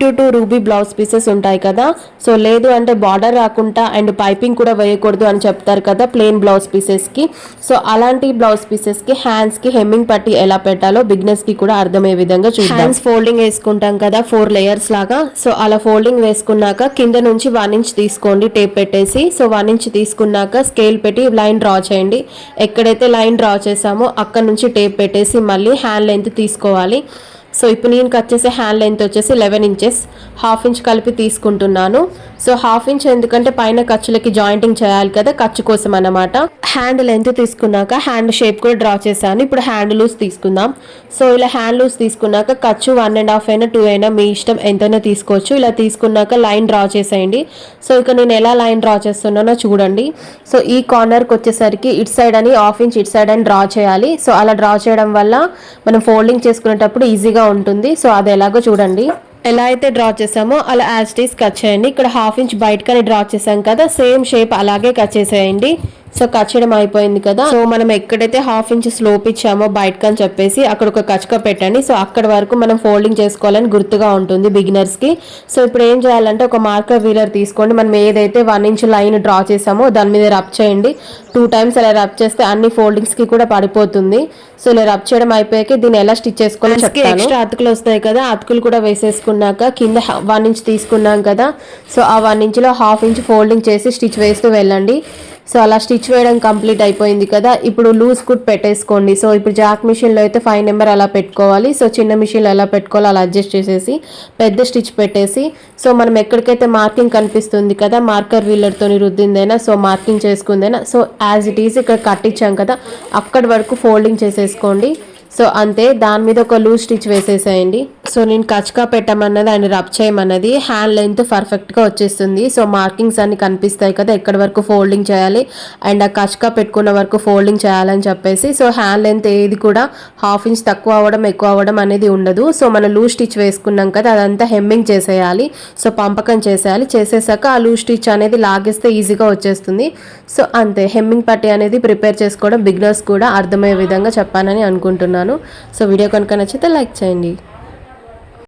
2x2 ruby blouse pieces ఉంటాయి కదా, so లేదు అంటే బార్డర్ రాకుండా అండ్ పైపింగ్ కూడా వేయకూడదు అని చెప్తారు కదా ప్లెయిన్ బ్లౌజ్ పీసెస్కి. సో అలాంటి బ్లౌజ్ పీసెస్కి హ్యాండ్స్కి హెమ్మింగ్ పట్టి ఎలా పెట్టాలో బిగినర్స్కి కూడా అర్థమయ్యే విధంగా చూద్దాం. హ్యాండ్స్ ఫోల్డింగ్ వేసుకుంటాం కదా 4 లేయర్స్ లాగా, సో అలా ఫోల్డింగ్ వేసుకున్నాక కింద నుంచి 1 ఇంచ్ తీసుకోండి టేప్ పెట్టేసి. సో 1 ఇంచ్ తీసుకున్నాక స్కేల్ పెట్టి లైన్ డ్రా చేయండి. ఎక్కడైతే లైన్ డ్రా చేసామో అక్కడ నుంచి టేప్ పెట్టేసి మళ్ళీ హ్యాండ్ లెంత్ తీసుకోవాలి. సో ఇప్పుడు నేను కట్ చేసే హ్యాండ్ లెంత్ వచ్చేసి 11 ఇంచెస్, హాఫ్ ఇంచ్ కలిపి తీసుకుంటున్నాను. సో హాఫ్ ఇంచ్ ఎందుకంటే పైన ఖర్చులకి జాయింటింగ్ చేయాలి కదా, ఖర్చు కోసం అన్నమాట. హ్యాండ్ లెంత్ తీసుకున్నాక హ్యాండ్ షేప్ కూడా డ్రా చేశాను. ఇప్పుడు హ్యాండ్ లూజ్ తీసుకుందాం. సో ఇలా హ్యాండ్ లూజ్ తీసుకున్నాక ఖర్చు 1.5 అయినా 2 అయినా మీ ఇష్టం ఎంతైనా తీసుకోవచ్చు. ఇలా తీసుకున్నాక లైన్ డ్రా చేసేయండి. సో ఇక నేను ఎలా లైన్ డ్రా చేస్తున్నానో చూడండి. సో ఈ కార్నర్కి వచ్చేసరికి ఇటు సైడ్ అని హాఫ్ ఇంచ్ ఇటు సైడ్ అని డ్రా చేయాలి. సో అలా డ్రా చేయడం వల్ల మనం ఫోల్డింగ్ చేసుకునేటప్పుడు ఈజీగా ఉంటుంది. సో అది ఎలాగో చూడండి. ఎలా అయితే డ్రా చేసామో అలా యాజ్ ఇట్ ఈస్ కట్ చేయండి. ఇక్కడ హాఫ్ ఇంచ్ బయటకని డ్రా చేసాం కదా, సేమ్ షేప్ అలాగే కట్ చేసేయండి. సో కట్ చేయడం అయిపోయింది కదా. సో మనం ఎక్కడైతే హాఫ్ ఇంచ్ స్లోప్ ఇచ్చామో బయటకని చెప్పేసి అక్కడ ఒక కచ్చుక పెట్టండి. సో అక్కడ వరకు మనం ఫోల్డింగ్ చేసుకోవాలని గుర్తుగా ఉంటుంది బిగినర్స్ కి. సో ఇప్పుడు ఏం చేయాలంటే ఒక మార్కర్ వీలర్ తీసుకోండి. మనం ఏదైతే 1 ఇంచ్ లైన్ డ్రా చేసామో దాని మీద రబ్ చేయండి. 2 టైమ్స్ అలా రబ్ చేస్తే అన్ని ఫోల్డింగ్స్ కి కూడా పడిపోతుంది. సో ఇలా రబ్ చేయడం అయిపోయాక దీన్ని ఎలా స్టిచ్ చేసుకోవాలని చెప్తాను. ఎక్స్ట్రా అతుకులు వస్తాయి కదా, అతుకులు కూడా వేసేసుకున్నాక కింద 1 ఇంచ్ తీసుకున్నాం కదా, సో ఆ 1 ఇంచ్ లో హాఫ్ ఇంచ్ ఫోల్డింగ్ చేసి స్టిచ్ వేస్తూ వెళ్ళండి. సో అలా స్టిచ్ వేయడం కంప్లీట్ అయిపోయింది కదా. ఇప్పుడు లూజ్ కుట్ పెట్టేసుకోండి. సో ఇప్పుడు జాక్ మిషన్లో అయితే 5 నెంబర్ అలా పెట్టుకోవాలి. సో చిన్న మిషన్లో ఎలా పెట్టుకోవాలో అలా అడ్జస్ట్ చేసేసి పెద్ద స్టిచ్ పెట్టేసి, సో మనం ఎక్కడికైతే మార్కింగ్ కనిపిస్తుంది కదా మార్కర్ వీలర్తో రుద్దిందైనా, సో మార్కింగ్ చేసుకుందైనా, సో యాజ్ ఇట్ ఈజ్ ఇక్కడ కట్టించాం కదా అక్కడి వరకు ఫోల్డింగ్ చేసేసుకోండి. సో అంతే, దాని మీద ఒక లూజ్ స్టిచ్ వేసేసేయండి. సో నేను కచ్కా పెట్టమన్నది అండ్ రబ్ చేయమన్నది హ్యాండ్ లెంత్ పర్ఫెక్ట్గా వచ్చేస్తుంది. సో మార్కింగ్స్ అన్ని కనిపిస్తాయి కదా ఎక్కడి వరకు ఫోల్డింగ్ చేయాలి అండ్ ఆ కచ్కా పెట్టుకున్న వరకు ఫోల్డింగ్ చేయాలని చెప్పేసి. సో హ్యాండ్ లెంత్ ఏది కూడా హాఫ్ ఇంచ్ తక్కువ అవ్వడం ఎక్కువ అవ్వడం అనేది ఉండదు. సో మనం లూజ్ స్టిచ్ వేసుకున్నాం కదా అదంతా హెమ్మింగ్ చేసేయాలి. సో పంపకం చేసేయాలి. చేసేసాక ఆ లూజ్ స్టిచ్ అనేది లాగేస్తే ఈజీగా వచ్చేస్తుంది. సో అంతే, హెమ్మింగ్ పట్టి అనేది ప్రిపేర్ చేసుకోవడం బిగినర్స్ కూడా అర్థమయ్యే విధంగా చెప్పానని అనుకుంటున్నాను. సో వీడియో కనుక నచ్చితే లైక్ చేయండి.